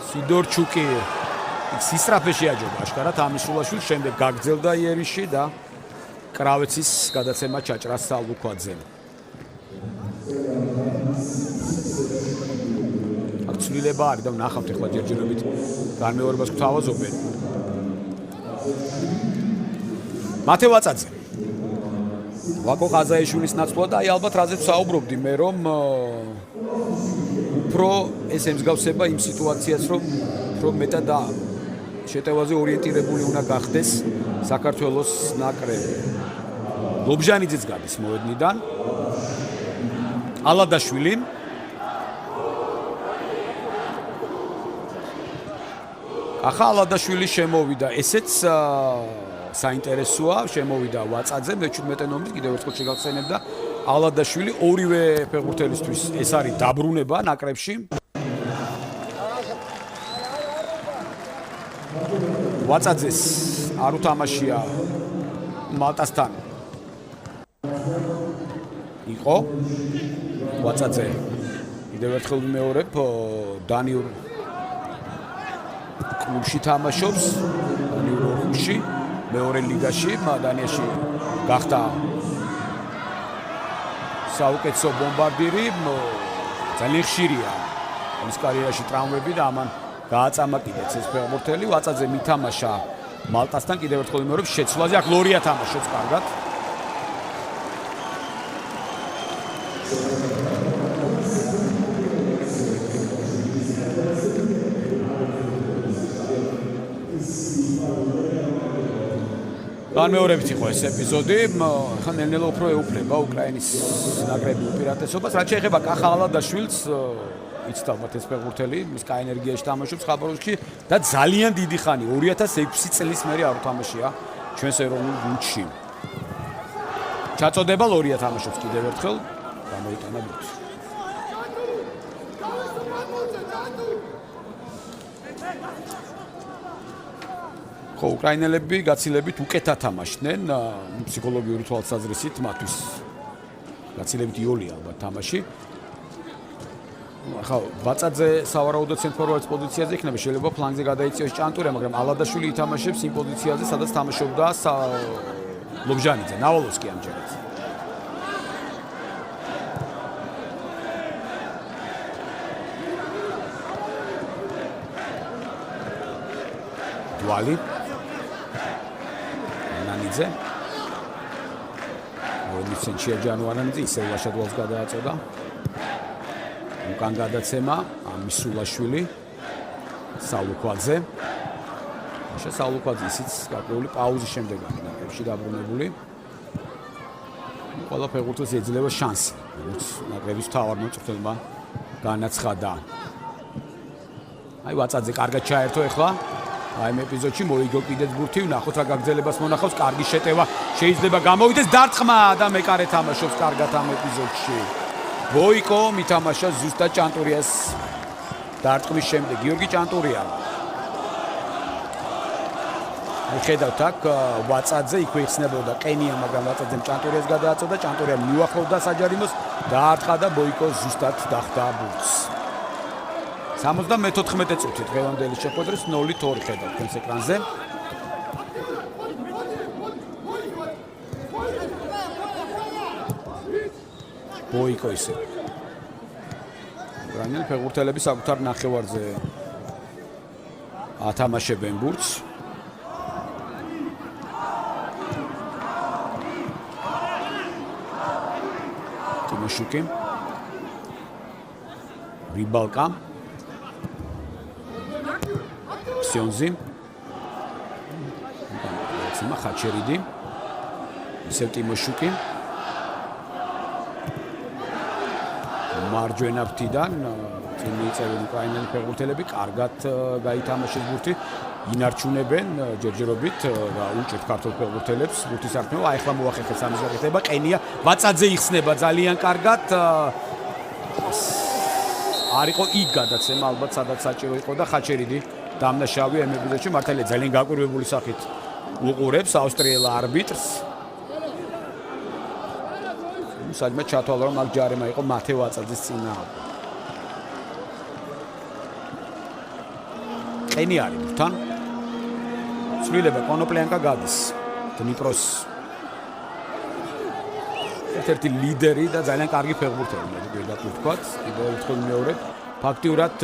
სიდორჩუკი სისტრაფეში აჯობა აშკარად ამისულაშვილს, შემდეგ გაგრძელდა იერიში და კრავეცის გადაცემა ჩაჭრა სალუქვაძემ. აქ ცვლილება არის და ვნახავთ ახლა ჯერჯერობით განმეორებას გვთავაზობენ. მათე ვაწაძე. ვაკო ყაზაიშვილის ნაცვლად, აი ალბათ რაზეც საუბრობდი მე, რომ უფრო ეს ემსგავსება იმ სიტუაციას, რომ მეტად და შეტევაზე ორიენტირებული უნდა გახდეს საქართველოს ნაკრები. ლობჟანიძეც გადის მოედნიდან. ალადაშვილი. ახლა ალადაშვილი შემოვიდა, ესეც საინტერესოა, შემოვიდა ვაწაძე, მე-17 ნომრით კიდევ ერთხელ შეგახსენებდა. ალადაშვილი ორივე ფეხბურთელისთვის ეს არის დაბრუნება ნაკრებში. ვაწაძეს არ უთამაშია მალტასთან. იყო ვაწაძე კიდევ ერთხელ ვიმეორებ, დანიურ კლუბში თამაშობს, დანიურ ორგულში, მეორე ლიგაში, დანიაში გახდა საუკეთესო ბომბარდირი, ძალიან ხშირია მის კარიერაში ტრავმები და ამან გააწამა კიდეც ეს ფეხბურთელი. ვაწაძე მითამაშა მალტასთან, კიდევ ერთხელ ვიმეორებ, შეცვლაზე, აქ ლორია თამაშობს კარგად. განმეორებით იყო ეს ეპიზოდი, ხან ნელ-ნელა უფრო ეუფლება უკრაინის ნაკრები უპირატესობას. რაც შეეხება კახა ალადაშვილს, იცით ალბათ ეს ფეხბურთელი, მის კაენერგიაში თამაშობს ხაბაროვსკში და ძალიან დიდი ხანი 2006 წლის მერე არ უთამაშია ჩვენს ეროვნულ გუნდში. ჩაწოდება ლორია თამაშობს კიდევ ერთხელ, გამოიტანა ბურთი. ხო, უკრაინელები გაცილებით უკეთად თამაშდნენ, ფსიქოლოგიური თვალსაზრისით მათთვის გაცილებით იოლია ალბათ თამაში. ახლა ვაწაძე სავარაუდოდ ცენტრალურ პოზიციაზე იქნება, შეიძლება ფლანგზე გადაიწიოს ჭანტურია, მაგრამ ალადაშვილი ითამაშებს იმ პოზიციაზე, სადაც თამაშობდა ლობჟანიძე, ნავალოვსკი ამჯერად. დვალი ანანიძე ვოლიცენჩია ჯანუარანიძე ისე ლაშადვალს გადააწოდა. უკან გადაცემა ამისულაშვილი სალუქვაძე. სალუქვაძე ისიც გარკვეული პაუზის შემდეგ არის ნაკრებში დაბრუნებული. ყველა ფეხბურთელს ეძლევა შანსი ნაკრების მთავარ მოწვრთნელმა განაცხადა. აი ვაწაძე კარგად ჩაერთო ახლა. აი ამ ეპიზოდში მოიგო კიდეც ბურთი, ნახოთ რა გაგრძელებას მონახავს, კარგი შეტევა შეიძლება გამოვიდეს დარტყმა და მეკარე თამაშობს კარგად ამ ეპიზოდში. ბოიკო მითამაშა ზუსტად ჭანტურიას დარტყმის შემდეგ გიორგი ჭანტურია. აი ხედავთ აქ ვაწაძე იქვე იხსნებოდა ყენია, მაგრამ ვაწაძემ ჭანტურიას გადააწოდა, ჭანტურიამ მიუახლოვდა საჯარიმოს, დაარტყა და ბოიკო ზუსტად დახტა ბურთს. 74 წუთი დღევანდელი შეხვედრის 0-2 ხედავთ თქვენს ეკრანზე. ბოიკო ისე. უკრაინელი ფეხბურთელები საკუთარ ნახევარზე ათამაშებენ ბურთს. ტიმოშუკი. რიბალკა. სიონზი. სიმა ხაჩერიდი. ისევ ტიმოშუკი. მარჯვენა ფრთიდან წინ უკრაინელი ფეხბურთელები კარგად გაითამაშეს ბურთი. ინარჩუნებენ ჯერჯერობით და უჭერთ ქართულ ფეხბურთელებს ბურთის საქმეო. აი ახლა მოახერხეთ ამის გაკეთება. ყენია ვაწაძე იხსნება ძალიან კარგად. არ იყო იქ გადაცემა, ალბათ სადაც საჭირო იყო და ხაჩერიდი დამნაშავე ამ ეპიზოდში მართალია ძალიან გაკვირვებული სახით უყურებს ავსტრიელ არბიტრს. საერთოდ ჩათვალა რომ აქ ჯარიმა იყო მათე ვაწაძის წინააღმდეგ. ყენი არის თან. ცვლილება კონოპლიანკა გადის დნიპროს ერთ-ერთი ლიდერი და ძალიან კარგი ფეხბურთელი მე ვთქვათ. კიდევ ერთხელ მეორე ფაქტიურად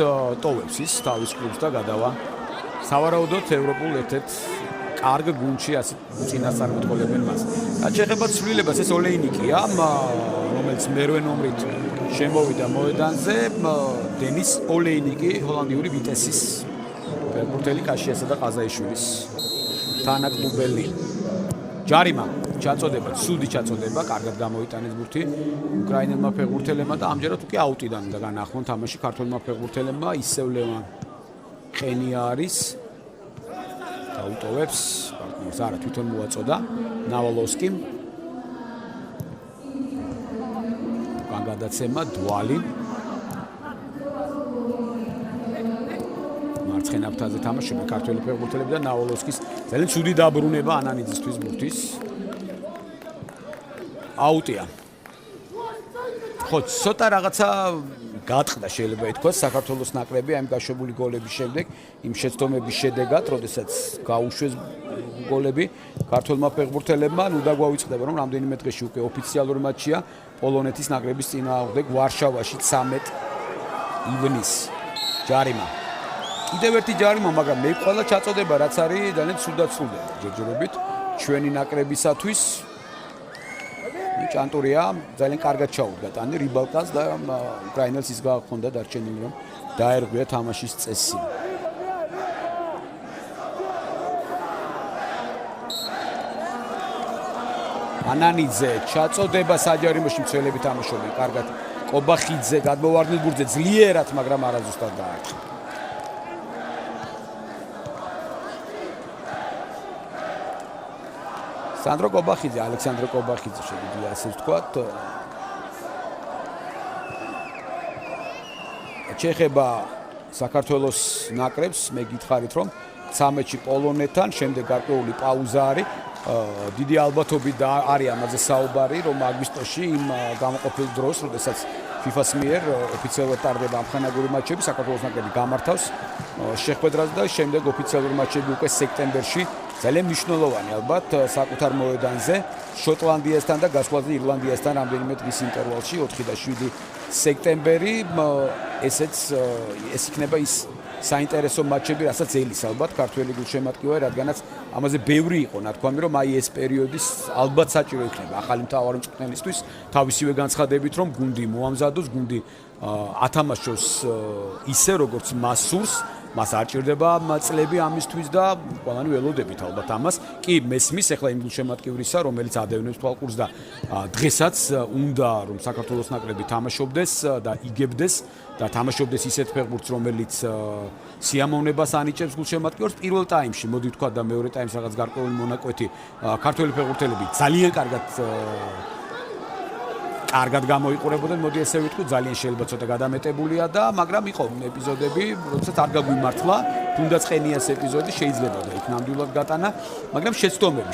ტოვებს ის თავის კლუბს და გადავა სავარაუდოდ ევროპულ ერთ-ერთ კარგ გუნდში ასე წინასწარმეტყველებენ მას. რაც შეეხება ცვლილებას ეს ოლეინიკია, რომელიც მერვე ნომრით შემოვიდა მოედანზე, დენის ოლეინიკი ჰოლანდიური ვიტესის ფეხბურთელი კაშიასა და ყაზაიშვილის თანაკლუბელი. ჯარიმა ჩაწოდება, ცუდი ჩაწოდება, კარგად გამოიტანეს ბურთი უკრაინელმა ფეხბურთელებმა და ამჯერად უკვე აუტიდან და განახლონ თამაში ქართველმა ფეხბურთელებმა. ისევ ლევან ყენია არის. დაუტოვებს, პარტნიორს არა თვითონ მოაწოდა ნავალოვსკიმ. განგადაცემა დვალი. მარცხენა ფრთაზე თამაშობენ ქართველი ფეხბურთელები და ნავალოვსკის ძალიან ცუდი დაბრუნება ანანიძისთვის ბურთის. აუტია. ხო, ცოტა რაღაცა გაწყდა შეიძლება ითქვას საქართველოს ნაკრები ამ გაშვებული გოლების შემდეგ, იმ შეცდომების შედეგად, როდესაც გაუშვეს გოლები ქართველმა ფეხბურთელებმა, ნუ დაგვაუწყდება რომ რამდენიმე დღეში უკვე ოფიციალური მატჩია პოლონეთის ნაკრების წინააღმდეგ ვარშავაში 13 ივნისს. ჯარიმა. კიდევ ერთი ჯარიმა, მაგრამ მე ყველა ჩაწოდება რაც არის ძალიან ცუდად ცვლდება ჯერჯერობით ჩვენი ნაკრებისათვის. ჭანტურია ძალიან კარგად ჩაუდგა ტანი რიბალკას და უკრაინელს ის გაახონდა დარჩენილი რომ დაერღვია თამაშის წესი. ანანიძე ჩაწოდება საჯარიმოში მცველები თამაშობენ კარგად. კობახიძე გადმოვარდნილ ბურთზე ძლიერად, მაგრამ არაზუსტად დაარტყა. სანდრო კობახიძე, ალექსანდრე კობახიძე შეგვიძლია ასე ვთქვათ. ჩეხება საქართველოს ნაკრებს, მე გითხარით რომ 13-ში პოლონეთთან, შემდეგ გარკვეული პაუზა არის. დიდი ალბათობით არის ამაზე საუბარი, რომ აგვისტოში იმ გამოყოფილ დროს, როდესაც FIFA-ს მიერ ოფიციალურად ტარდება ამხანაგური მატჩები, საქართველოს ნაკრები გამართავს შეხვედრას და შემდეგ ოფიციალური მატჩები უკვე სექტემბერში. ძალიან მნიშვნელოვანი ალბათ საკუთარ მოედანზე შოტლანდიასთან და გასვლაზე ირლანდიასთან რამდენიმე დღის ინტერვალში 4 და 7 სექტემბერი ეს იქნება ის საინტერესო მატჩები, რასაც ელის ალბათ ქართველი გულშემატკივარი, რადგანაც ამაზე ბევრი იყო ნათქვამი, რომ აი ეს პერიოდი ალბათ საჭირო იქნება ახალი მთავარი მწვრთნელისთვის, თავისივე განცხადებით, რომ გუნდი მოამზადოს, გუნდი ათამაშოს ისე როგორც მას სურს მას არ ჭირდება წლები ამისთვის და ყველანი ველოდებით ალბათ ამას. კი მესმის ახლა იმ გულშემატკივრისა, რომელიც ადევნებს თვალყურს და დღესაც უნდა რომ საქართველოს ნაკრები თამაშობდეს და იგებდეს და თამაშობდეს ისეთ ფეხბურთს, რომელიც სიამოვნებას ანიჭებს გულშემატკივრს პირველ ტაიმში, მოდი ვთქვა და მეორე ტაიმს რაღაც გარკვეული მონაკვეთი ქართველი ფეხბურთელები ძალიან კარგად გამოიყურებოდნენ, მოდი ესე ვიტყვი, ძალიან შეიძლება ცოტა გადამეტებულია და მაგრამ იყო ეპიზოდები, როდესაც არ გაგვიმართლა, თუნდაც ყენიას ეპიზოდი შეიძლება და იქ ნამდვილად გატანა, მაგრამ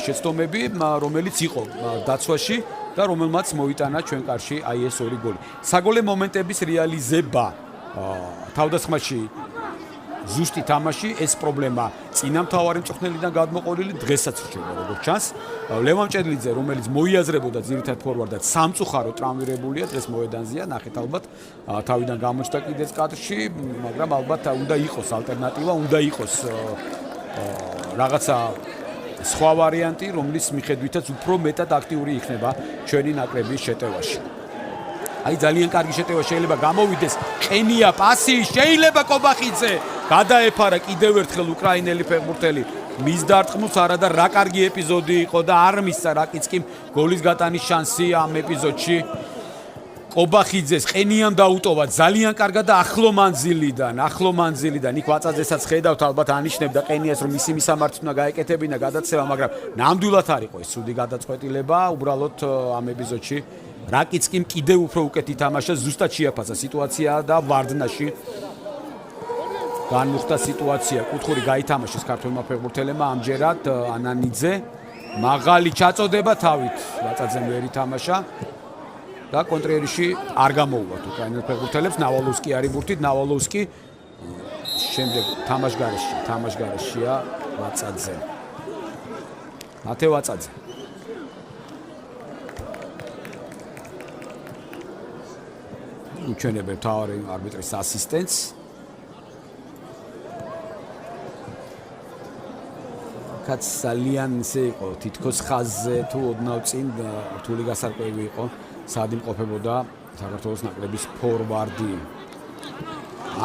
შეცდომები, რომელიც იყო დაცვაში და რომელმაც მოიტანა ჩვენ კარში აი ეს ორი გოლი. საგოლე მომენტების რეალიზება თავდასხმაში ზუსტი თამაში ეს პრობლემა წინა მთავარი მწვრთნელიდან გადმოყოლილი დღესაც რჩება როგორც ჩანს. ლევან ჭედლიძე რომელიც მოიაზრებოდა ძირითად ფორვარდად სამწუხარო ტრავმირებულია დღეს მოედანზეა ნახეთ ალბათ თავიდან გამოჩნდა კიდეც კადრში მაგრამ ალბათ უნდა იყოს ალტერნატივა უნდა იყოს რაღაცა სხვა ვარიანტი რომლის მიხედვითაც უფრო მეტად აქტიური იქნება ჩვენი ნაკრების შეტევაში. აი ძალიან კარგი შეტევა შეიძლება გამოვიდეს ყენია პასი შეიძლება კობახიძე გადაეფარა კიდევ ერთხელ უკრაინელი ფეხბურთელი მის დარტყმულს არადა რა კარგი ეპიზოდი იყო და არ მისცა რაკიცკიმ გოლის გატანის შანსი ამ ეპიზოდში კობახიძეს ყენიამ დაუტოვა ძალიან კარგად და ახლო მანძილიდან იქ ვაწაძესაც ხედავთ ალბათ ანიშნებდა ყენიას რომ მისი მისამართი უნდა გაეკეთებინა გადაცემა მაგრამ ნამდვილად არ იყო ეს ცუდი გადაწყვეტილება უბრალოდ ამ ეპიზოდში რაკიცკიმ კიდევ უფრო უკეთ ითამაშა ზუსტად შეაფასა სიტუაცია და ვარდნაში განმუხტა სიტუაცია კუთხური გაითამაშეს ქართველმა ფეხბურთელებმა ამჯერად ანანიძე მაღალი ჩაწოდება თავით ვაწაძემ ვერ ითამაშა და კონტრიერში არ გამოუვათ უკრაინელ ფეხბურთელებს ნავალოვსკი არის ბურთით ნავალოვსკი შემდეგ თამაშგარეშია ვაწაძე მათე ვაწაძე უჩვენებენ მთავარი არბიტრის ასისტენტს კაც ძალიან ისე იყო თითქოს ხაზზე თუ ოდნავ წინ რთული გასარკვევი იყო სად იმყოფებოდა საქართველოს ნაკრების ფორვარდი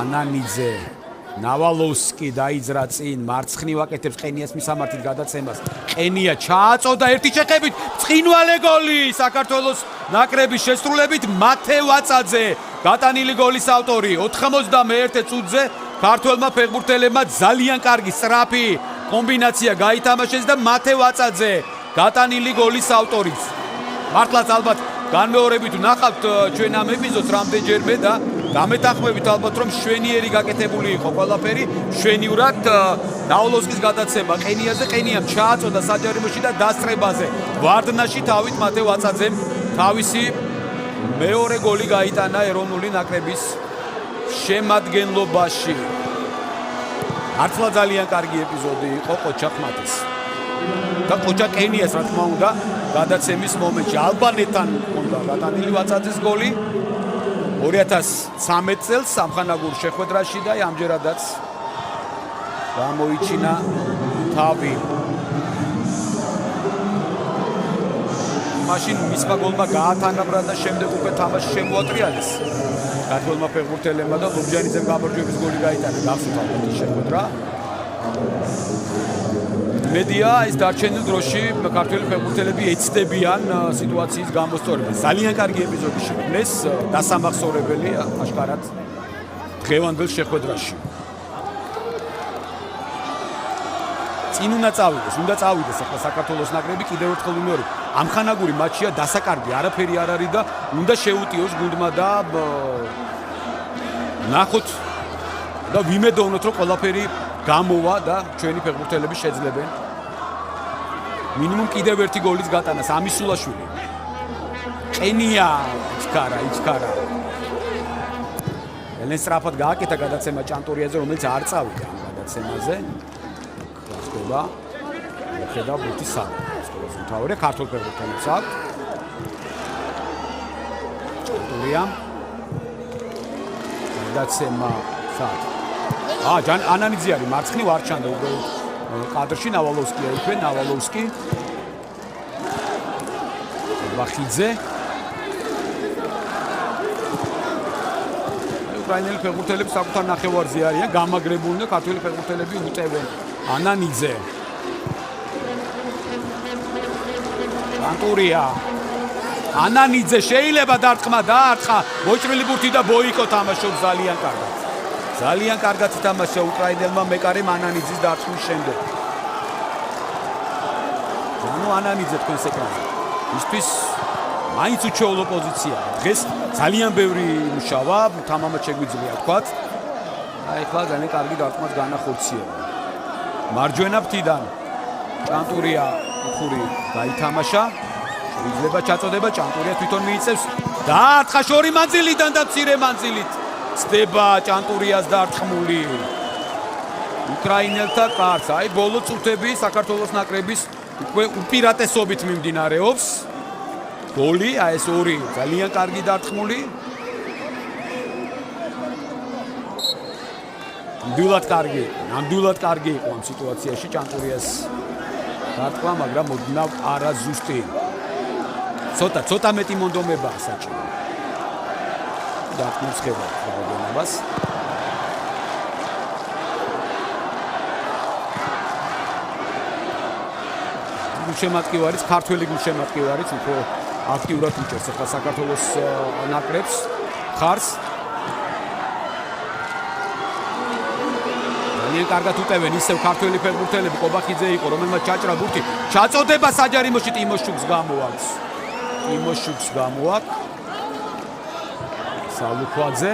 ანანიძე ნავალოვსკი დაიძრა წინ მარცხნივ აკეთებს ყენიას მისამართით გადაცემას ყენია ჩააწოდა ერთი ჩეხებით წინვალე გოლი საქართველოს ნაკრების შესრულებით მათე ვაწაძე გატანილი გოლის ავტორი 91 წუთზე ქართველმა ფეხბურთელებმა ძალიან კარგი სწრაფი კომბინაცია გაითამაშეს და მათე ვაწაძე გატანილი გოლის ავტორიც მართლაც ალბათ განმეორებით ვნახავთ ჩვენ ამ ეპიზოდს რამდენჯერმე და გამეთანხმებით ალბათ რომ შვენიერი გაკეთებული იყო ყველაფერი შვენიურად ნავალოვსკის გადაცემა ყენიაზე ყენიამ ჩააწოდა საჯარიმოში და დასწრებაზე ვარდნაში თავით მათე ვაწაძემ თავისი მეორე გოლი გაიტანა ეროვნული ნაკრების შემადგენლობაში არცლა ძალიან კარგი ეპიზოდი იყო ყოჩა ხმათის და ყოჩა ყენიას რა თქმა უნდა გადაცემის მომენტში ალბანეთთან უნდა გატანილი ვაწაძეს გოლი 2013 წელს სამხანაგურ შეხვედრაში და ამჯერადაც გამოიჩინა თავი მაშინ მისმა გოლმა გაათანაბრა და შემდეგ უკვე თამაში შემოატრიალეს ქართველმა ფეხბურთელებმა და ლუბჯანიძემ გამარჯვების გოლი გაიტანა გახსოვთ ალბათ შეხვედრა მედია ეს დარჩენილ დროში ქართველი ფეხბურთელები ეცდებიან სიტუაციის გამოსწორებას ძალიან კარგი ეპიზოდი შექმნეს დასამახსოვრებელი აშკარად დღევანდელ შეხვედრაში წინ უნდა წავიდეს ახლა საქართველოს ნაკრები კიდევ ერთხელ ვიმეორებ ამხანაგური მატჩია დასაკარგი არაფერი არ არის და უნდა შეუტიოს გუნდმა და ნახოთ და ვიმედოვნოთ რომ ყველაფერი გამოვა და ჩვენი ფეხბურთელები შეძლებენ მინიმუმ კიდევ ერთი გოლის გატანას ამისულაშვილი ყენია იჩქარა ელენ სწრაფად გააკეთა გადაცემა ჭანტურიაზე რომელიც არ წავიდა ამ გადაცემაზე ხდება ხედა ბუთის სკოლის მთავარი ქართულ ფეხბურთელებს აქვს ჭანტურია გადაცემა სად ანანიძე არის მარცხნივ არ ჩანდა უკვე კადრში ნავალოვსკია იქვე ნავალოვსკი ვახიძე უკრაინელი ფეხბურთელები საკუთარ ნახევარზე არიან, გამაგრებული და ქართველი ფეხბურთელები უტევენ. ანანიძე. ანტურია. ანანიძე შეიძლება დარტყმა დაარტყა. მოჭრილი ბურთი და ბოიკო თამაშობს ძალიან კარგად. ძალიან კარგად ითამაშა უკრაინელმა მეკარემ ანანიძის დარტყმის შემდეგ. ანუ ანანიძე თქვენს ეკრანზე. ისთვის მაინც უჩვეულო პოზიცია. დღეს ძალიან ბევრი მუშავა, თამამად შეგვიძლია ვთქვათ. აი ხლა ძალიან კარგი დარტყმაც განახორციელა. მარჯვენა ფრთიდან ჭანტურია ხური გაითამაშა. შეიძლება ჩაწოდება ჭანტურია თვითონ მიიწევს. დაარტყა შორი მანძილიდან და მცირე მანძილით. ცდება ჭანტურიას დარტყმული. უკრაინელთა კარს, აი ბოლო წუთები საქართველოს ნაკრების უკვე უპირატესობით მიმდინარეობს. გოლი, აი ეს ორი ძალიან კარგი დარტყმული. ნამდვილად კარგი იყო ამ სიტუაციაში ჭანტურიას დარტყმა, მაგრამ ოდნავ არაზუსტი. ცოტა მეტი მონდომებაა საჭირო. დარტყმის ხედავთ რაოდენობას. გულშემატკივარიც, ქართველი გულშემატკივარიც უფრო აქტიურად უჭერს ახლა საქართველოს ნაკრებს ხარს. ძალიან კარგად უტევენ ისევ ქართველი ფეხბურთელები, ყობახიძე იყო, რომელმაც ჩაჭრა ბურთი. ჩაწოდება საჯარიმოში ტიმოშუქს გამოაქვს. სალუქვაძე.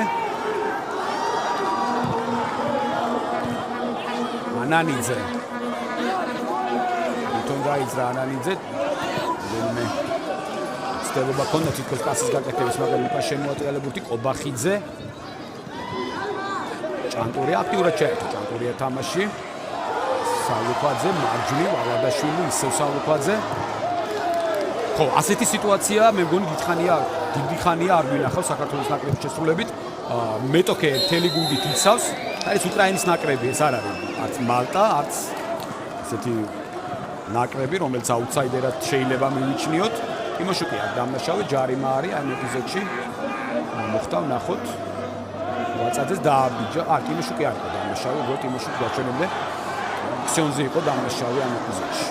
ანანიძე. თვითონ გაიძრა ანანიძე. მე ცდილობა ქონდა თითქოს პასის გაკეთების, მაგრამ იქა შემოატრიალა ბურთი ყობახიძე. ჭანტურია აქტიურად ჩაერთო ჭანტურია თამაში. სალუქვაძე, მარჯვნივ ალადაშვილი, ისევ სალუქვაძე. ხო, ასეთი სიტუაცია მე მგონი დიდი ხანია არ გვინახავს საქართველოს ნაკრების შესრულებით. მეტოქე მთელი გუნდით იცავს. ეს უკრაინის ნაკრები ეს არ არის. არც მალტა, არც ესეთი ნაკრები, რომელიც აუთსაიდერად შეიძლება მივიჩნიოთ. ტიმოშუკი არ დამნაშავე, ჯარიმა არის ამ ეპიზოდში. მოხდა ვნახოთ. ვაწადეს დააბიჯა. ტიმოშუკი არ იყო დამნაშავე, უბრალოდ ტიმოშუკი გაჩვენებდა. ქსიონზე იყო დამნაშავე ამ ეპიზოდში.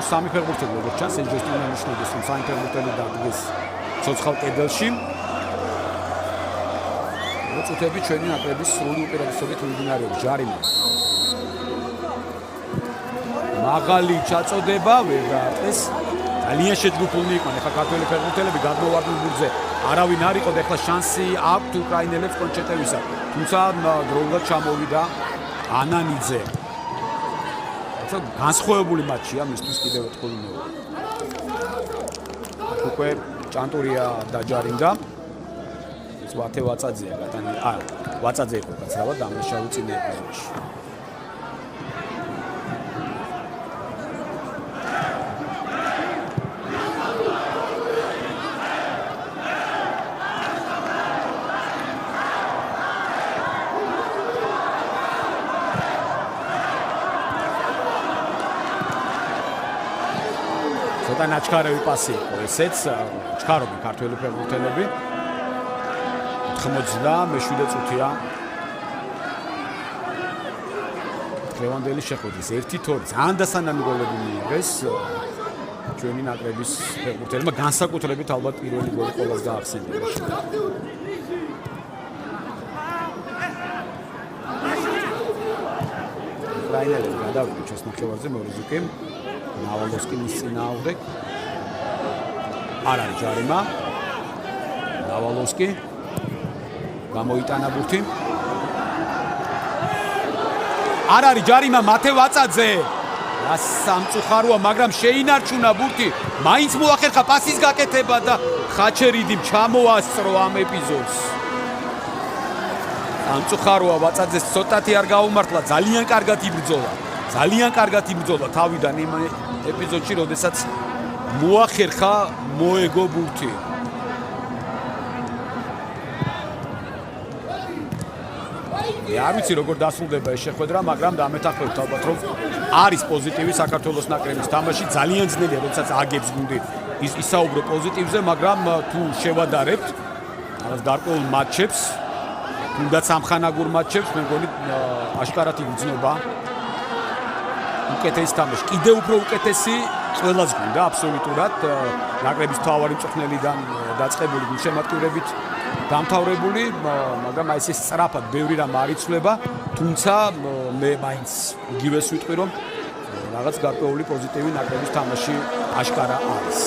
სამი ფეხბურთელი როგორც ჩანს, ეჯესტი უნდა ნიშნავდეს, რომ სამი ფეხბურთელი დადგეს ცოცხალ კედელში. მოწუთები ჩვენი ნაკრების სრული უპირატესობით მიმდინარეობს. ჯარიმა. მაღალი ჩაწოდება ვერ დაარტყეს. ძალიან შეჯგუფულნი იყვნენ ახლა ქართველი ფეხბურთელები გადმოვარდნენ ბურთზე. არავინ არ იყო და ახლა შანსი აქვთ უკრაინელებს კონჩეტევისა. თუმცა დროულად ჩამოვიდა ანანიძე. განსხვავებული მატჩია მისთვის კიდევ ერთხელ უნდა. უკვე ჭანტურია დაჯარიმდა. ეს ვათე ვაწაძეა გატანი. ვაწაძე იყო კაცრავად დამნაშავე წინა ეპიზოდში. და ნაჩქარევი პასი იყო ესეც ჩქარობი ქართველი ფეხბურთელები 87 წუთია ლევანდელი შეხვედრის 1-2 ძალიან დასანამი გოლები მიიღეს ჩვენი ნაკრების ფეხბურთელებმა განსაკუთრებით ალბათ პირველი გოლი ყველას გაახსენებია უკრაინელები გადავიდნენ ჩვენს ნახევარზე მოროზუკი ნავალოსკი მის წინააღმდეგ არ არის ჯარიმა ნავალოსკი გამოიტანა ბურთი არ არის ჯარიმა მათე ვაწაძე სამწუხაროა მაგრამ შეინარჩუნა ბურთი მაინც მოახერხა პასის გაკეთება და ხაჩერიდიმ ჩამოასწრო ამ ეპიზოდს სამწუხაროა ვაწაძეს ცოტათი არ გაუმართლა ძალიან კარგად იბრძოლა თავიდან იმ ეპიზოდში, როდესაც მოახერხა მოეგო ბურთი. არ ვიცი როგორ დასრულდება ეს შეხვედრა, მაგრამ დამეთანხმებით ალბათ რომ არის პოზიტივი საქართველოს ნაკრების თამაში, ძალიან ძნელია, როდესაც აგებს გუნდი ისაუბრო პოზიტივზე, მაგრამ თუ შევადარებთ რაღაც გარკვეულ მატჩებს თუნდაც ამხანაგურ მატჩებს მე მგონი აშკარად იგრძნობა უკეთესი თამაში. კიდევ უფრო უკეთესი ყველას გვინდა აბსოლუტურად ნაკრების თავარი მწვრთნელიდან დაწყებული გულშემატკივრებით დამთავრებული, მაგრამ აი ეს სწრაფად ბევრი რამ არ იცვლება, თუმცა მე მაინც იგივეს ვიტყვი, რომ რაღაც გარკვეული პოზიტივი ნაკრების თამაში აშკარა არის.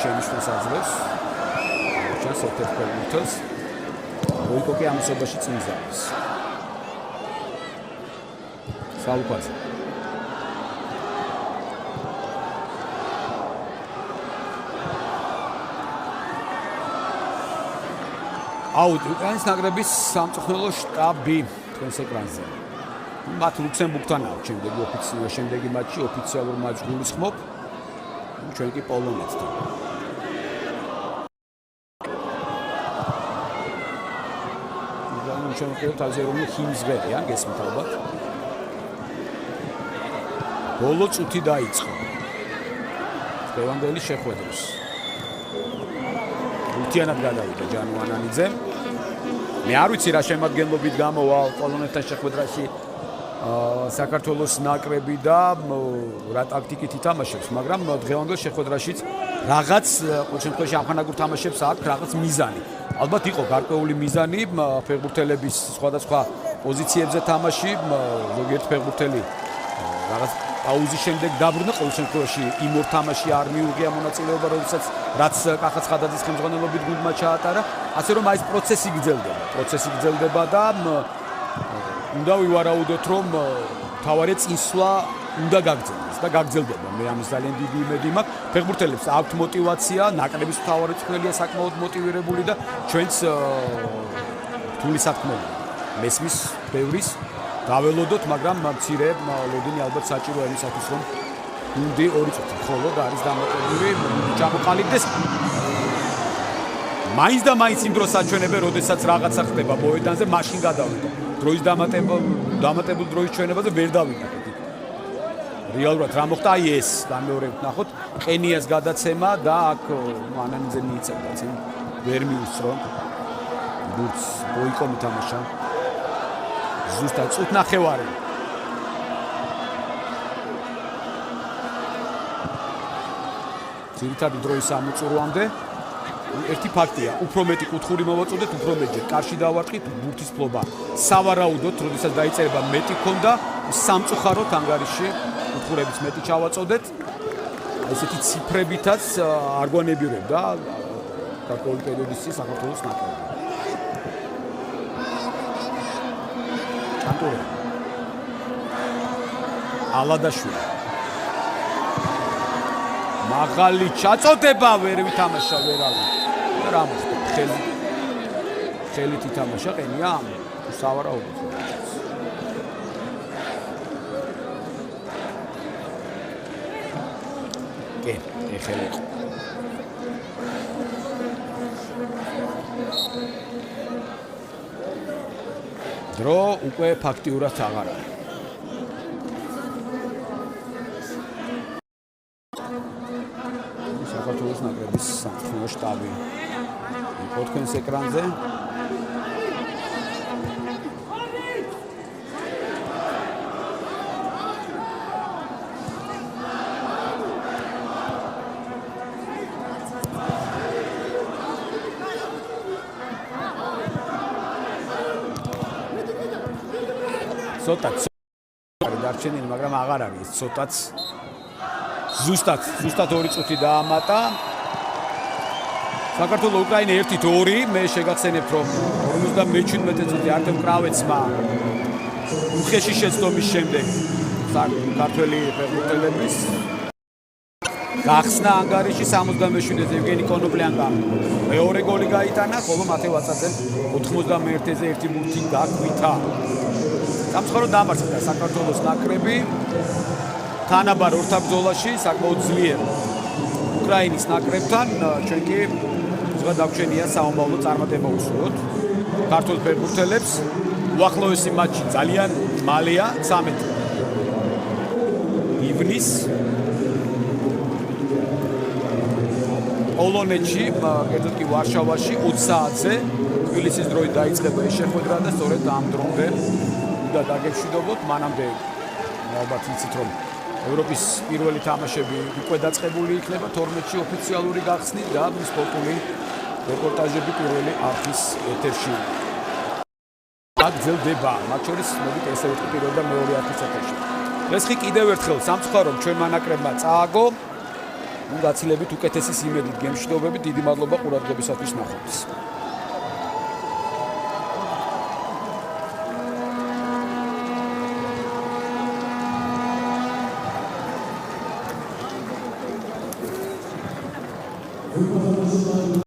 შენიშნოს აძლევს ჩანს ერთ-ერთ ფეხბურთელს როიკო კი ამასობაში წინს არის სალუპაძე აუტ უკრაინის ნაკრების სამწვრთნელო შტაბი თქვენს ეკრანზე მათ ლუქსემბურგთან აქვს შემდეგი მატჩი ოფიციალურ მატჩს გულისხმობ ჩვენ კი პოლონეთთან შემოყევთ აზერული ხიმზღერია, გესმით ალბათ. ბოლო წუთი დაიწყო. დღევანდელი შეხვედრას. უთიანად გადავიდა ჯანუ ანანიძე. მე არ ვიცი რა შემადგენლობით გამოვალ პოლონეთთან შეხვედრაში საქართველოს ნაკრები და რა ტაქტიკით ითამაშებს, მაგრამ დღევანდელ შეხვედრაშიც რაღაც ყოველ შემთხვევაში ამხანაგურ თამაშებს აქვს რაღაც მიზანი. ალბათ იყო გარკვეული მიზანი ფეხბურთელების სხვადასხვა პოზიციებზე თამაში, ზოგიერთ ფეხბურთელი რაღაც პაუზის შემდეგ დაბრუნდა, ყოველ შემთხვევაში იმ ორ თამაში არ მიუღია მონაწილეობა, რაც კახაც ხადაძის ხელმძღვანელობით გუნდმა ჩაატარა, ასე რომ აი ეს პროცესი გრძელდება და უნდა ვივარაუდოთ, რომ თავარი წინსვლა უნდა გაგრძელდეს და გაგრძელდება. მე ამის ძალიან დიდი იმედი მაქვს. ფეხბურთელებს აქვთ мотиваცია, ნაკრების თავარი წვრთნელია საკმაოდ მოტივირებული და ჩვენც რთული საქმეა. მესმის ბევრის დაველოდოთ, მაგრამ მცირე ლოდინი ალბათ საჭიროა იმისათვის, რომ გუნდი ორი წუთი მხოლოდ არის დამატებული ჩამოყალიბდეს. მაინც და მაინც იმ დროს აჩვენებენ, როდესაც რაღაცა ხდება მოედანზე, მაშინ გადავიდა. დროის დამატებულ დროის ჩვენებაზე ვერ დავინახეთ. რეალურად რა მოხდა აი ეს გამეორებით ნახოთ ყენიას გადაცემა და აქ ანანიძე მიიწევდა წინ ვერ მიუსწრო ბურთს ბოიკომ ითამაშა ზუსტად წუთნახევარი ძირითადი დროის ამოწურვამდე ერთი ფაქტია უფრო მეტი კუთხური მოვაწოდეთ უფრო მეტჯერ კარში დავარტყით ბურთის ფლობა სავარაუდოდ როდესაც დაიწერება მეტი ქონდა სამწუხაროდ ანგარიში კუთხურების მეტი ჩავაწოდეთ ესეთი ციფრებითაც არ გვანებირებდა გარკვეული პერიოდის წინ საქართველოს ნაკრები ჩანტური ალადაშვილი მაღალი ჩაწოდება ვერ ვითამაშა ვერავინ რა მოხდა ხელით ითამაშა ყენია სავარაუდოდ კი ეხელი დრო უკვე ფაქტიურად აღარ არის საქართველოს ნაკრების სამწვრთნელო შტაბი იყო თქვენს ეკრანზე ცოტაც დარჩენილი, მაგრამ აღარ არის ცოტაც ზუსტად 2 წუთი დაამატა საქართველოს უკრაინა 1-2 მე შეგახსენებთ რომ 57 წუთი არტემ კრავეცმა უხეში შეცდომის შემდეგ საქართველოს ფეხბურთელების გახსნა ანგარიში 77-ზე ევგენი კონოპლიანკა მეორე გოლი გაიტანა, ხოლო მათე ვაცაძემ 91-ზე ერთი ბურთი გაკვითა. სამწუხაროდ დამარცხდა საქართველოს ნაკრები თანაბარ ორთაბრძოლაში საკმაოდ ძლიერ უკრაინის ნაკრებთან ჩვენ კი ზღვა დაგჩენია საომავლო წარმატება უსურვოთ ქართულ ფეხბურთელებს უახლოესი მატჩი ძალიან მალეა 13 ივნის პოლონეთში, კერძოდ კი ვარშავაში 20 საათზე თბილისის დროით დაიწყება ეს შეხვედრა და სწორედ ამ დრომდე უნდა დაგეშვიდობოთ. მანამდე ალბათ იცით რომ ევროპის პირველი თამაშები უკვე დაწყებული იქნება 12-ში ოფიციალური გახსნით და სპორტული რეპორტაჟები პირველი არხის ეთერში გრძელდება. მათ შორის მოდით ესე ვიტყვი პირველ და მეორე არხის ეთერში. დღეს კიდევ ერთხელ სამწუხაროდ ჩვენმა ნაკრებმა წააგო. ნუ გაცილებით უკეთესი იმედით გემშვიდობებით. დიდი მადლობა ყურადღებისათვის ნახვამდის. Thank you.